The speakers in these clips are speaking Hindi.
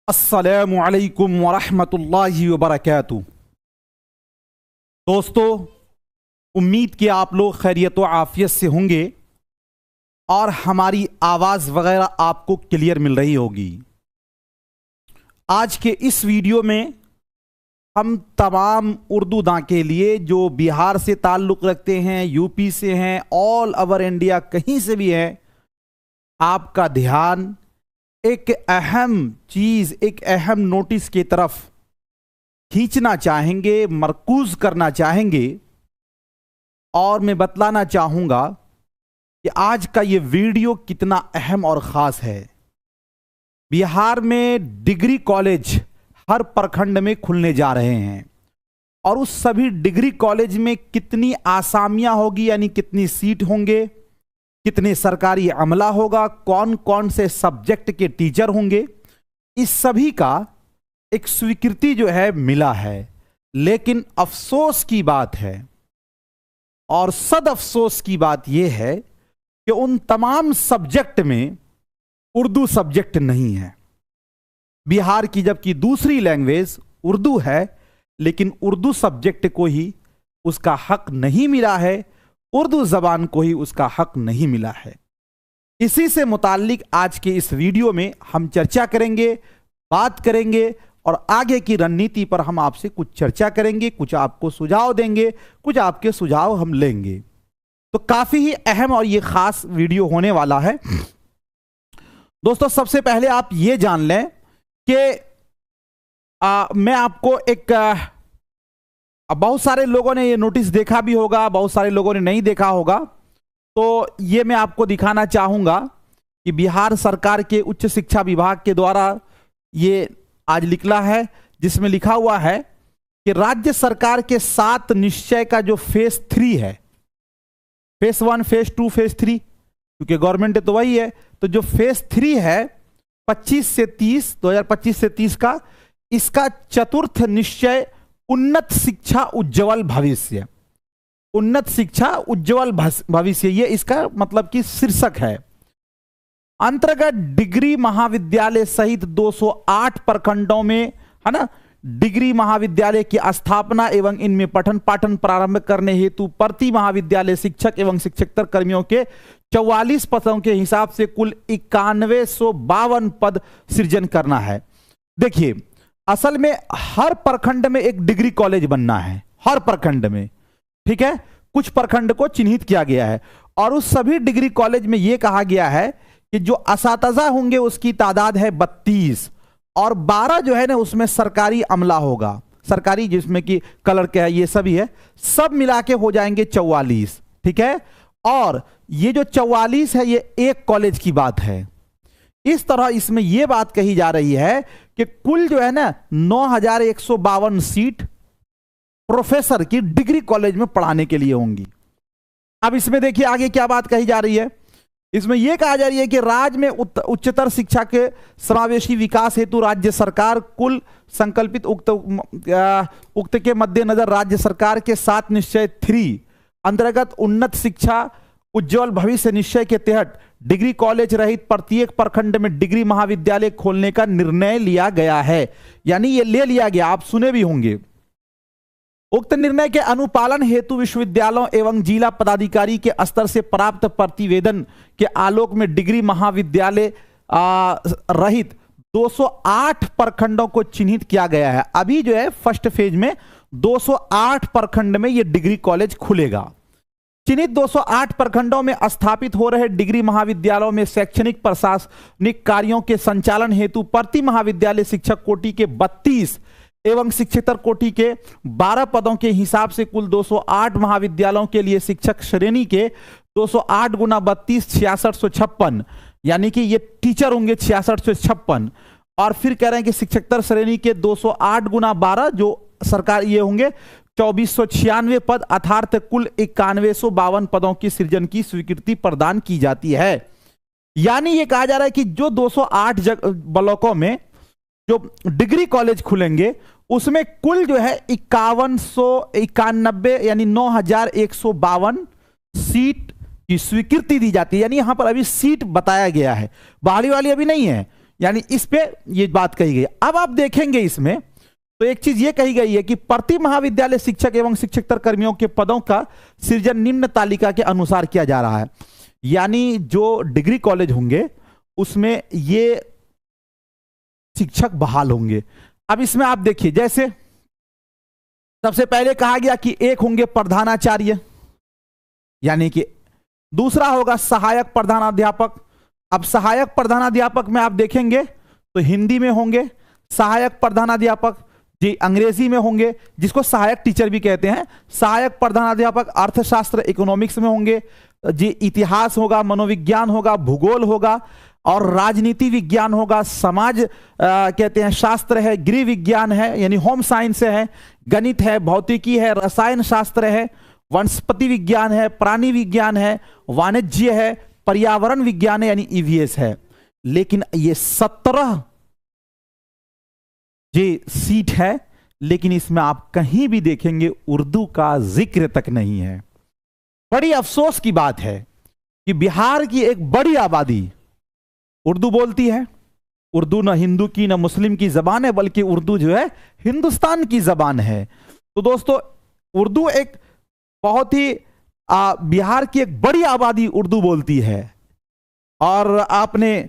अस्सलामु अलैकुम वरहमतुल्लाहि वबरकातुहू। दोस्तों, उम्मीद कि आप लोग खैरियत व आफियत से होंगे और हमारी आवाज़ वगैरह आपको क्लियर मिल रही होगी। आज के इस वीडियो में हम तमाम उर्दू दां के लिए जो बिहार से ताल्लुक़ रखते हैं, यूपी से हैं, ऑल ओवर इंडिया कहीं से भी हैं, आपका ध्यान एक अहम चीज़, एक अहम नोटिस की तरफ खींचना चाहेंगे, मरकूज करना चाहेंगे। और मैं बतलाना चाहूँगा कि आज का ये वीडियो कितना अहम और ख़ास है। बिहार में डिग्री कॉलेज हर प्रखंड में खुलने जा रहे हैं और उस सभी डिग्री कॉलेज में कितनी आसामियाँ होगी, यानी कितनी सीट होंगे, कितने सरकारी अमला होगा, कौन कौन से सब्जेक्ट के टीचर होंगे, इस सभी का एक स्वीकृति जो है मिला है। लेकिन अफसोस की बात है और सद अफसोस की बात यह है कि उन तमाम सब्जेक्ट में उर्दू सब्जेक्ट नहीं है। बिहार की जबकि दूसरी लैंग्वेज उर्दू है, लेकिन उर्दू सब्जेक्ट को ही उसका हक नहीं मिला है, उर्दू जबान को ही उसका हक नहीं मिला है। इसी से मुताल्लिक आज के इस वीडियो में हम चर्चा करेंगे, बात करेंगे और आगे की रणनीति पर हम आपसे कुछ चर्चा करेंगे, कुछ आपको सुझाव देंगे, कुछ आपके सुझाव हम लेंगे। तो काफी ही अहम और ये खास वीडियो होने वाला है। दोस्तों, सबसे पहले आप ये जान लें कि मैं आपको एक बहुत सारे लोगों ने ये नोटिस देखा भी होगा, बहुत सारे लोगों ने नहीं देखा होगा, तो ये मैं आपको दिखाना चाहूँगा कि बिहार सरकार के उच्च शिक्षा विभाग के द्वारा ये आज निकला है, जिसमें लिखा हुआ है कि राज्य सरकार के 7 निश्चय का जो फेज 3 है, फेज 1, फेज 2, फेज 3, क्योंकि गवर्नमेंट तो वही है, तो जो फेज 3 है 2025 से 30 का, इसका चतुर्थ निश्चय उन्नत शिक्षा उज्जवल भविष्य, उन्नत शिक्षा उज्जवल भविष्य, ये इसका मतलब कि शीर्षक है। अंतर्गत डिग्री महाविद्यालय सहित 208 प्रखंडों में, है ना, डिग्री महाविद्यालय की स्थापना एवं इनमें पठन पाठन प्रारंभ करने हेतु प्रति महाविद्यालय शिक्षक एवं शिक्षकेतर कर्मियों के 44 पदों के हिसाब से कुल 9152 पद सृजन करना है। देखिए, असल में हर प्रखंड में एक डिग्री कॉलेज बनना है, हर प्रखंड में, ठीक है। कुछ प्रखंड को चिन्हित किया गया है और उस सभी डिग्री कॉलेज में यह कहा गया है कि जो असातिज़ा होंगे उसकी तादाद है 32 और 12 जो है ना उसमें सरकारी अमला होगा, सरकारी जिसमें कि कलर के है, ये सभी है, सब मिला के हो जाएंगे 44, ठीक है। और ये जो 44 है ये एक कॉलेज की बात है। इस तरह इसमें यह बात कही जा रही है कि कुल जो है ना 9152 सीट प्रोफेसर की डिग्री कॉलेज में पढ़ाने के लिए होंगी। अब इसमें देखिए आगे क्या बात कही जा रही है। इसमें यह कहा जा रही है कि राज्य में उच्चतर शिक्षा के समावेशी विकास हेतु राज्य सरकार कुल संकल्पित उक्त के मद्देनजर राज्य सरकार के 7 निश्चय 3 अंतर्गत उन्नत शिक्षा उज्जवल भविष्य निश्चय के तहत डिग्री कॉलेज रहित प्रत्येक प्रखंड में डिग्री महाविद्यालय खोलने का निर्णय लिया गया है। यानी ये ले लिया गया, आप सुने भी होंगे। उक्त निर्णय के अनुपालन हेतु विश्वविद्यालयों एवं जिला पदाधिकारी के स्तर से प्राप्त प्रतिवेदन के आलोक में डिग्री महाविद्यालय रहित 208 प्रखंडों को चिन्हित किया गया है। अभी जो है फर्स्ट फेज में 208 प्रखंड में ये डिग्री कॉलेज खुलेगा। चिन्हित 208 प्रखंडों में स्थापित हो रहे डिग्री महाविद्यालयों में शैक्षणिक प्रशासनिक कार्यों के संचालन हेतु प्रति महाविद्यालय शिक्षक कोटि के 32 एवं शिक्षकेतर कोटि के 12 पदों के हिसाब से कुल 208 महाविद्यालयों के लिए शिक्षक श्रेणी के 208 गुना 32 6656, यानी कि ये टीचर होंगे 6656। और फिर कह रहे हैं कि शिक्षकेतर श्रेणी के 208 गुना 12 जो सरकार ये होंगे 2496 पद, अर्थात कुल 9152 पदों की सृजन की स्वीकृति प्रदान की जाती है। यानी ये कहा जा रहा है कि जो 208 ब्लॉकों में जो डिग्री कॉलेज खुलेंगे उसमें कुल जो है 5191 यानी 9152 सीट की स्वीकृति दी जाती है। यानी यहां पर अभी सीट बताया गया है, बहाली वाली अभी नहीं है, यानी इस पे ये बात कही गई। अब आप देखेंगे इसमें तो एक चीज ये कही गई है कि प्रति महाविद्यालय शिक्षक एवं शिक्षकेतर कर्मियों के पदों का सृजन निम्न तालिका के अनुसार किया जा रहा है। यानी जो डिग्री कॉलेज होंगे उसमें ये शिक्षक बहाल होंगे। अब इसमें आप देखिए, जैसे सबसे पहले कहा गया कि एक होंगे प्रधानाचार्य, यानी कि दूसरा होगा सहायक प्रधानाध्यापक। अब सहायक प्रधानाध्यापक में आप देखेंगे तो हिंदी में होंगे सहायक प्रधानाध्यापक, जी अंग्रेजी में होंगे, जिसको सहायक टीचर भी कहते हैं। सहायक प्रधानाध्यापक अर्थशास्त्र इकोनॉमिक्स में होंगे, जी इतिहास होगा, मनोविज्ञान होगा, भूगोल होगा और राजनीति विज्ञान होगा, समाज कहते हैं शास्त्र है, गृह विज्ञान है यानी होम साइंस है, गणित है, भौतिकी है, रसायन शास्त्र है, वनस्पति विज्ञान है, प्राणी विज्ञान है, वाणिज्य है, पर्यावरण विज्ञान है यानी ईवीएस है। लेकिन ये 17 जी सीट है, लेकिन इसमें आप कहीं भी देखेंगे उर्दू का जिक्र तक नहीं है। बड़ी अफसोस की बात है कि बिहार की एक बड़ी आबादी उर्दू बोलती है। उर्दू न हिंदू की न मुस्लिम की जबान है, बल्कि उर्दू जो है हिंदुस्तान की जबान है। तो दोस्तों उर्दू एक बहुत ही बिहार की एक बड़ी आबादी उर्दू बोलती है। और आपने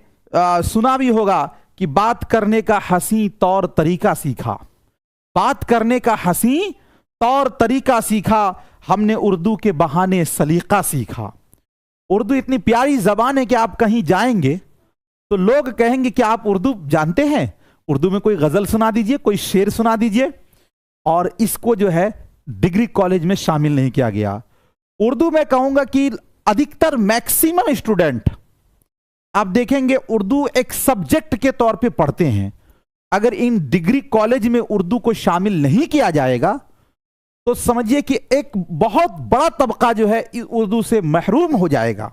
सुना भी होगा कि बात करने का हंसी तौर तरीका सीखा, बात करने का हंसी तौर तरीका सीखा, हमने उर्दू के बहाने सलीका सीखा। उर्दू इतनी प्यारी जबान है कि आप कहीं जाएंगे तो लोग कहेंगे कि आप उर्दू जानते हैं, उर्दू में कोई गजल सुना दीजिए, कोई शेर सुना दीजिए। और इसको जो है डिग्री कॉलेज में शामिल नहीं किया गया। उर्दू में कहूंगा कि अधिकतर मैक्सिमम स्टूडेंट आप देखेंगे उर्दू एक सब्जेक्ट के तौर पे पढ़ते हैं। अगर इन डिग्री कॉलेज में उर्दू को शामिल नहीं किया जाएगा तो समझिए कि एक बहुत बड़ा तबका जो है उर्दू से महरूम हो जाएगा।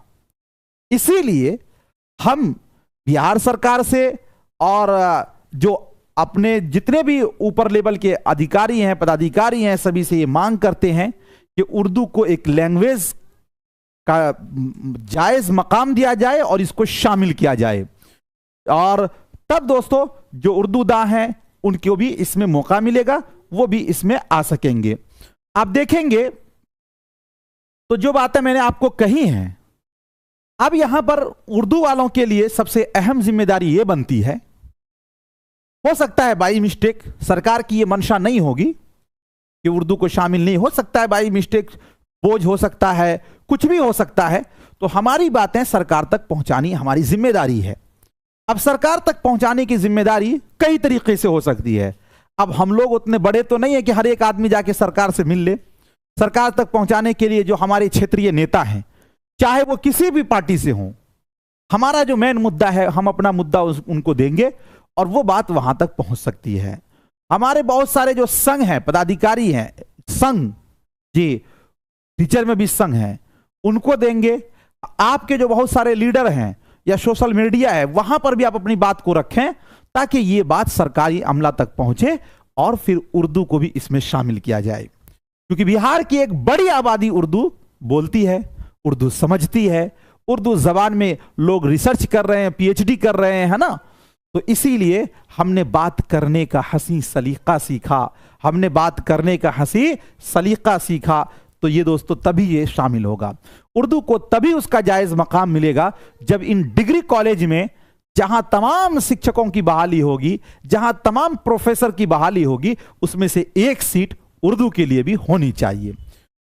इसीलिए हम बिहार सरकार से और जो अपने जितने भी ऊपर लेवल के अधिकारी हैं, पदाधिकारी हैं, सभी से ये मांग करते हैं कि उर्दू को एक लैंग्वेज का जायज मकाम दिया जाए और इसको शामिल किया जाए। और तब दोस्तों जो उर्दूदां हैं उनको भी इसमें मौका मिलेगा, वो भी इसमें आ सकेंगे। आप देखेंगे तो जो बातें मैंने आपको कही हैं, अब यहां पर उर्दू वालों के लिए सबसे अहम जिम्मेदारी यह बनती है, हो सकता है बाई मिस्टेक सरकार की यह मंशा नहीं होगी कि उर्दू को शामिल नहीं, हो सकता है बाई मिस्टेक बोझ हो सकता है, कुछ भी हो सकता है, तो हमारी बातें सरकार तक पहुंचानी हमारी जिम्मेदारी है। अब सरकार तक पहुंचाने की जिम्मेदारी कई तरीके से हो सकती है। अब हम लोग उतने बड़े तो नहीं है कि हर एक आदमी जाके सरकार से मिल ले। सरकार तक पहुंचाने के लिए जो हमारे क्षेत्रीय नेता हैं, चाहे वो किसी भी पार्टी से हों, हमारा जो मेन मुद्दा है हम अपना मुद्दा उनको देंगे और वो बात वहां तक पहुंच सकती है। हमारे बहुत सारे जो संघ हैं, पदाधिकारी हैं, संघ जी टीचर में भी संघ हैं, उनको देंगे। आपके जो बहुत सारे लीडर हैं या सोशल मीडिया है, वहां पर भी आप अपनी बात को रखें ताकि ये बात सरकारी अमला तक पहुंचे और फिर उर्दू को भी इसमें शामिल किया जाए। क्योंकि बिहार की एक बड़ी आबादी उर्दू बोलती है, उर्दू समझती है, उर्दू जबान में लोग रिसर्च कर रहे हैं, पीएचडी कर रहे हैं, है ना। तो इसीलिए हमने बात करने का हंसी सलीका सीखा, हमने बात करने का हंसी सलीका सीखा। तो ये दोस्तों तभी ये शामिल होगा, उर्दू को तभी उसका जायज मकाम मिलेगा जब इन डिग्री कॉलेज में जहां तमाम शिक्षकों की बहाली होगी, जहां तमाम प्रोफेसर की बहाली होगी, उसमें से एक सीट उर्दू के लिए भी होनी चाहिए।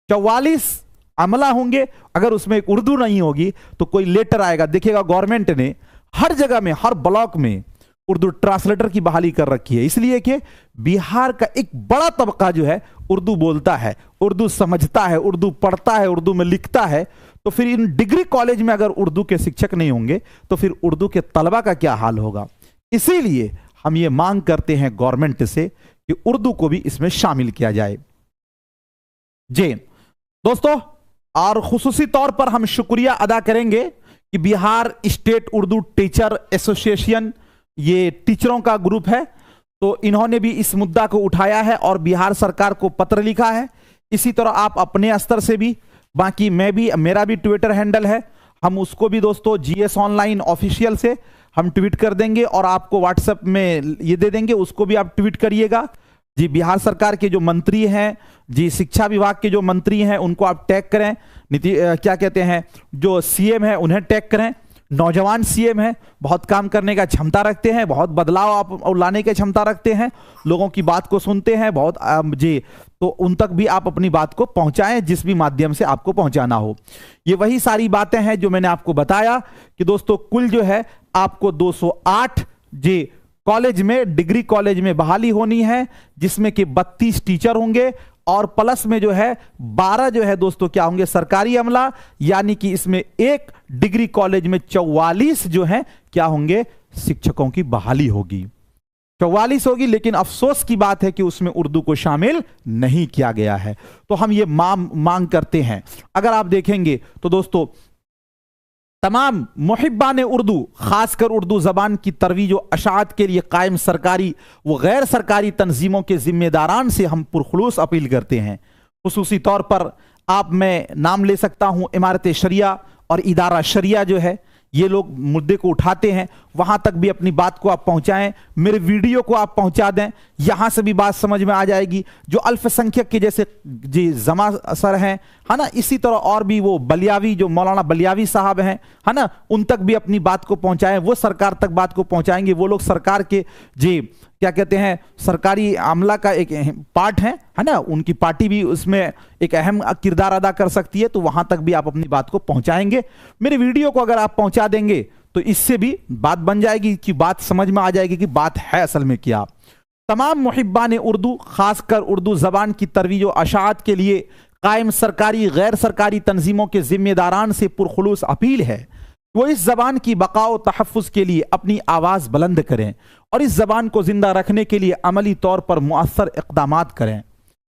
44 अमला होंगे, अगर उसमें एक उर्दू नहीं होगी तो कोई लेटर आएगा। देखिएगा गवर्नमेंट ने हर जगह में, हर ब्लॉक में उर्दू ट्रांसलेटर की बहाली कर रखी है, इसलिए कि बिहार का एक बड़ा तबका जो है उर्दू बोलता है, उर्दू समझता है, उर्दू पढ़ता है, उर्दू में लिखता है। तो फिर इन डिग्री कॉलेज में अगर उर्दू के शिक्षक नहीं होंगे तो फिर उर्दू के तलबा का क्या हाल होगा। इसीलिए हम ये मांग करते हैं गवर्नमेंट से कि उर्दू को भी इसमें शामिल किया जाए। जी दोस्तों, और खुसूसी तौर पर हम शुक्रिया अदा करेंगे कि Bihar state Urdu teacher association, ये टीचरों का ग्रुप है, तो इन्होंने भी इस मुद्दा को उठाया है और बिहार सरकार को पत्र लिखा है। इसी तरह आप अपने स्तर से भी बाकी मेरा भी ट्विटर हैंडल है, हम उसको भी दोस्तों जीएस ऑनलाइन ऑफिशियल से हम ट्वीट कर देंगे और आपको व्हाट्सएप में ये दे देंगे, उसको भी आप ट्वीट करिएगा। जी, बिहार सरकार के जो मंत्री हैं, जी शिक्षा विभाग के जो मंत्री हैं उनको आप टैग करें, क्या कहते हैं जो सीएम है उन्हें टैग करें। नौजवान सीएम है, बहुत काम करने का क्षमता रखते हैं, बहुत बदलाव आप लाने की क्षमता रखते हैं, लोगों की बात को सुनते हैं बहुत जी, तो उन तक भी आप अपनी बात को पहुंचाएं जिस भी माध्यम से आपको पहुंचाना हो। ये वही सारी बातें हैं जो मैंने आपको बताया कि दोस्तों कुल जो है आपको 208 जी कॉलेज में, डिग्री कॉलेज में बहाली होनी है, जिसमें कि 32 टीचर होंगे और प्लस में जो है 12 जो है दोस्तों क्या होंगे सरकारी अमला, यानी कि इसमें एक डिग्री कॉलेज में 44 जो है क्या होंगे शिक्षकों की बहाली होगी, 44 होगी। लेकिन अफसोस की बात है कि उसमें उर्दू को शामिल नहीं किया गया है। तो हम ये मांग करते हैं। अगर आप देखेंगे तो दोस्तों तमाम मुहिब्बान उर्दू, खासकर उर्दू जबान की तरवीज व अशाअत के लिए कायम सरकारी व गैर सरकारी तंजीमों के जिम्मेदारान से हम पुरखुलूस अपील करते हैं। खुसूसी तौर पर मैं नाम ले सकता हूं, इमारत शरिया और इदारा शरिया जो है, ये लोग मुद्दे को उठाते हैं, वहां तक भी अपनी बात को आप पहुंचाएं, मेरे वीडियो को आप पहुंचा दें, यहां से भी बात समझ में आ जाएगी। जो अल्पसंख्यक के जैसे जी जमा सर हैं, है ना, इसी तरह और भी वो बलियावी, जो मौलाना बलियावी साहब हैं, है ना, उन तक भी अपनी बात को पहुंचाएं। वो सरकार तक बात को पहुंचाएंगे, वो लोग सरकार के जी क्या कहते हैं सरकारी आमला का एक पार्ट है ना, उनकी पार्टी भी उसमें एक अहम किरदार अदा कर सकती है। तो वहां तक भी आप अपनी बात को पहुंचाएंगे। मेरे वीडियो को अगर आप पहुंचा देंगे तो इससे भी बात बन जाएगी कि बात समझ में आ जाएगी कि बात है असल में क्या। तमाम मुहिब्बान उर्दू, खासकर उर्दू जबान की तरवीज व अशाअत के लिए कायम सरकारी गैर सरकारी तंजीमों के जिम्मेदारान से पुरखुलूस अपील है वो इस जबान की बका व तहफ़्फ़ुज़ के लिए अपनी आवाज़ बुलंद करें और इस जबान को जिंदा रखने के लिए अमली तौर पर मुअस्सर इक़दामात करें।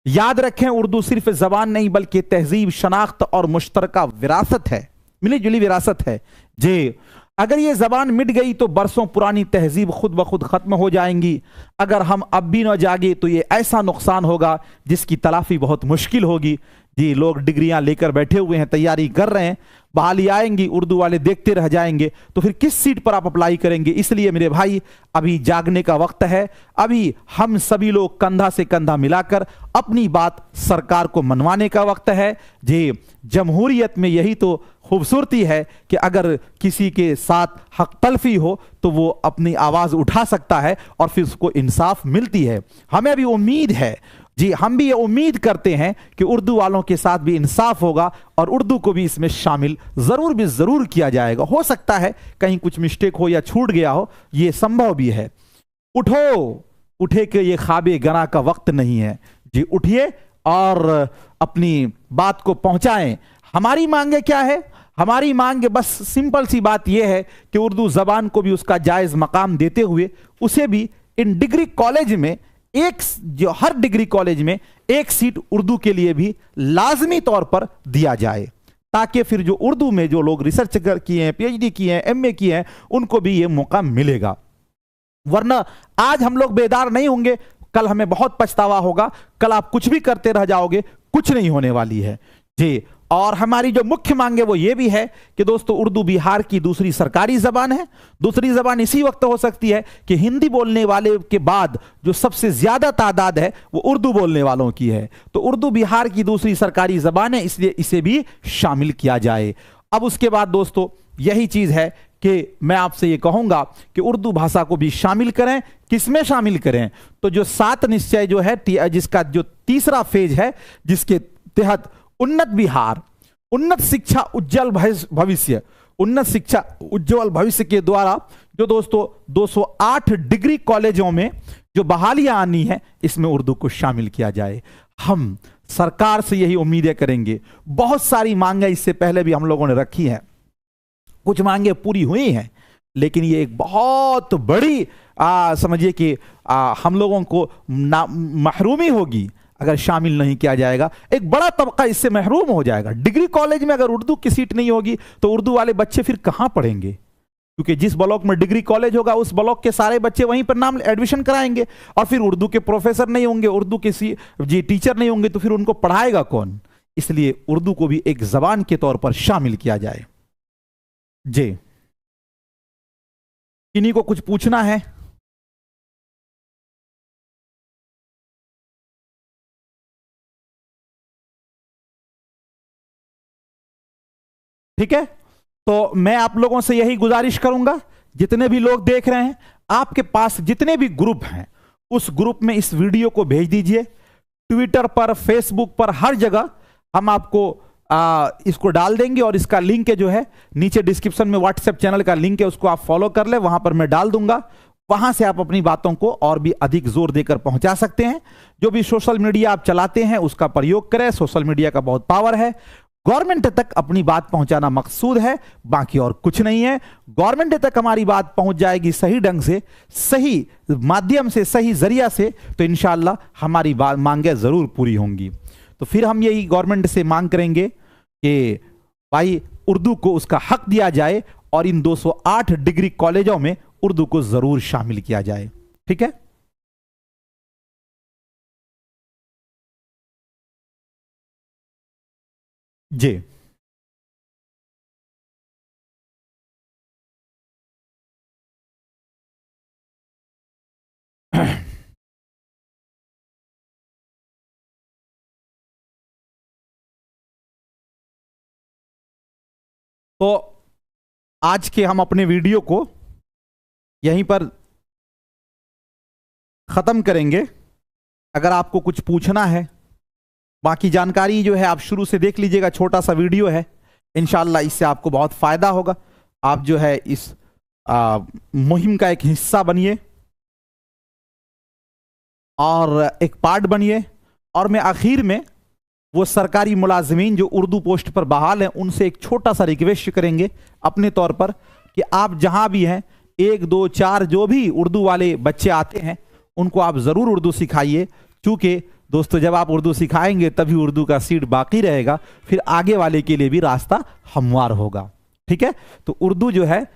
याद रखें, उर्दू सिर्फ जबान नहीं बल्कि तहजीब, शनाख्त और मुश्तरका विरासत है, मिली जुली विरासत है। जी, अगर ये जबान मिट गई तो बरसों पुरानी तहजीब खुद ब खुद ख़त्म हो जाएंगी। अगर हम अब भी न जागे तो ये ऐसा नुकसान होगा जिसकी तलाफ़ी बहुत मुश्किल होगी। जी, लोग डिग्रियां लेकर बैठे हुए हैं, तैयारी कर रहे हैं, बहाली आएंगी, उर्दू वाले देखते रह जाएंगे, तो फिर किस सीट पर आप अप्लाई करेंगे? इसलिए मेरे भाई, अभी जागने का वक्त है। अभी हम सभी लोग कंधा से कंधा मिलाकर अपनी बात सरकार को मनवाने का वक्त है। जी, जमहूरियत में यही तो खूबसूरती है कि अगर किसी के साथ हक तलफी हो तो वो अपनी आवाज़ उठा सकता है और फिर उसको इंसाफ मिलती है। हमें अभी उम्मीद है, जी हम भी ये उम्मीद करते हैं कि उर्दू वालों के साथ भी इंसाफ होगा और उर्दू को भी इसमें शामिल ज़रूर किया जाएगा। हो सकता है कहीं कुछ मिस्टेक हो या छूट गया हो, ये संभव भी है। उठे कि ये ख्वाबे गना का वक्त नहीं है। जी, उठिए और अपनी बात को पहुंचाएं। हमारी मांगे क्या है? हमारी मांग बस सिंपल सी बात यह है कि उर्दू ज़बान को भी उसका जायज़ मकाम देते हुए उसे भी इन डिग्री कॉलेज में हर डिग्री कॉलेज में एक सीट उर्दू के लिए भी लाजमी तौर पर दिया जाए, ताकि फिर जो उर्दू में जो लोग रिसर्च किए हैं, पीएचडी किए हैं, एमए किए हैं, उनको भी ये मौका मिलेगा। वरना आज हम लोग बेदार नहीं होंगे, कल हमें बहुत पछतावा होगा। कल आप कुछ भी करते रह जाओगे, कुछ नहीं होने वाली है। जी, और हमारी जो मुख्य मांग है वो ये भी है कि दोस्तों उर्दू बिहार की दूसरी सरकारी जबान है। दूसरी जबान इसी वक्त हो सकती है कि हिंदी बोलने वाले के बाद जो सबसे ज्यादा तादाद है वो उर्दू बोलने वालों की है। तो उर्दू बिहार की दूसरी सरकारी जबान है, इसलिए इसे भी शामिल किया जाए। अब उसके बाद दोस्तों यही चीज है कि मैं आपसे ये कहूंगा कि उर्दू भाषा को भी शामिल करें। किसमें शामिल करें? तो जो 7 निश्चय जो है, जिसका जो तीसरा फेज है, जिसके तहत उन्नत बिहार, उन्नत शिक्षा उज्जवल भविष्य, उन्नत शिक्षा उज्जवल भविष्य के द्वारा जो दोस्तों 208 डिग्री कॉलेजों में जो बहालियां आनी है, इसमें उर्दू को शामिल किया जाए। हम सरकार से यही उम्मीदें करेंगे। बहुत सारी मांगे इससे पहले भी हम लोगों ने रखी हैं, कुछ मांगे पूरी हुई हैं, लेकिन ये एक बहुत बड़ी समझिए कि हम लोगों को महरूमी होगी अगर शामिल नहीं किया जाएगा। एक बड़ा तबका इससे महरूम हो जाएगा। डिग्री कॉलेज में अगर उर्दू की सीट नहीं होगी तो उर्दू वाले बच्चे फिर कहां पढ़ेंगे? क्योंकि जिस ब्लॉक में डिग्री कॉलेज होगा उस ब्लॉक के सारे बच्चे वहीं पर नाम एडमिशन कराएंगे, और फिर उर्दू के प्रोफेसर नहीं होंगे, उर्दू के जी टीचर नहीं होंगे, तो फिर उनको पढ़ाएगा कौन? इसलिए उर्दू को भी एक जबान के तौर पर शामिल किया जाए। जी, किन्हीं को कुछ पूछना है? ठीक है, तो मैं आप लोगों से यही गुजारिश करूंगा, जितने भी लोग देख रहे हैं, आपके पास जितने भी ग्रुप हैं उस ग्रुप में इस वीडियो को भेज दीजिए। ट्विटर पर, फेसबुक पर, हर जगह हम आपको इसको डाल देंगे और इसका लिंक है जो है नीचे डिस्क्रिप्शन में व्हाट्सएप चैनल का लिंक है, उसको आप फॉलो कर ले, वहां पर मैं डाल दूंगा। वहां से आप अपनी बातों को और भी अधिक जोर देकर पहुंचा सकते हैं। जो भी सोशल मीडिया आप चलाते हैं उसका प्रयोग करें, सोशल मीडिया का बहुत पावर है। गवर्नमेंट तक अपनी बात पहुंचाना मकसूद है, बाकी और कुछ नहीं है। गवर्नमेंट तक हमारी बात पहुंच जाएगी सही ढंग से, सही माध्यम से, सही जरिया से, तो इंशाअल्लाह हमारी मांगे जरूर पूरी होंगी। तो फिर हम यही गवर्नमेंट से मांग करेंगे कि भाई उर्दू को उसका हक दिया जाए और इन 208 डिग्री कॉलेजों में उर्दू को जरूर शामिल किया जाए। ठीक है, जी। तो आज के हम अपने वीडियो को यहीं पर खत्म करेंगे। अगर आपको कुछ पूछना है, बाकी जानकारी जो है आप शुरू से देख लीजिएगा, छोटा सा वीडियो है, इंशाअल्लाह इससे आपको बहुत फायदा होगा। आप जो है इस मुहिम का एक हिस्सा बनिए और एक पार्ट बनिए। और मैं आखिर में वो सरकारी मुलाजमीन जो उर्दू पोस्ट पर बहाल हैं उनसे एक छोटा सा रिक्वेस्ट करेंगे अपने तौर पर कि आप जहां भी हैं, 1, 2, 4 जो भी उर्दू वाले बच्चे आते हैं उनको आप ज़रूर उर्दू सिखाइए। क्योंकि दोस्तों जब आप उर्दू सिखाएंगे तभी उर्दू का सीड बाकी रहेगा, फिर आगे वाले के लिए भी रास्ता हमवार होगा। ठीक है, तो उर्दू जो है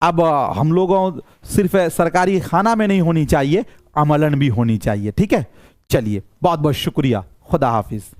अब हम लोगों सिर्फ सरकारी खाना में नहीं होनी चाहिए, अमलन भी होनी चाहिए। ठीक है, चलिए बहुत बहुत शुक्रिया, खुदा हाफिज।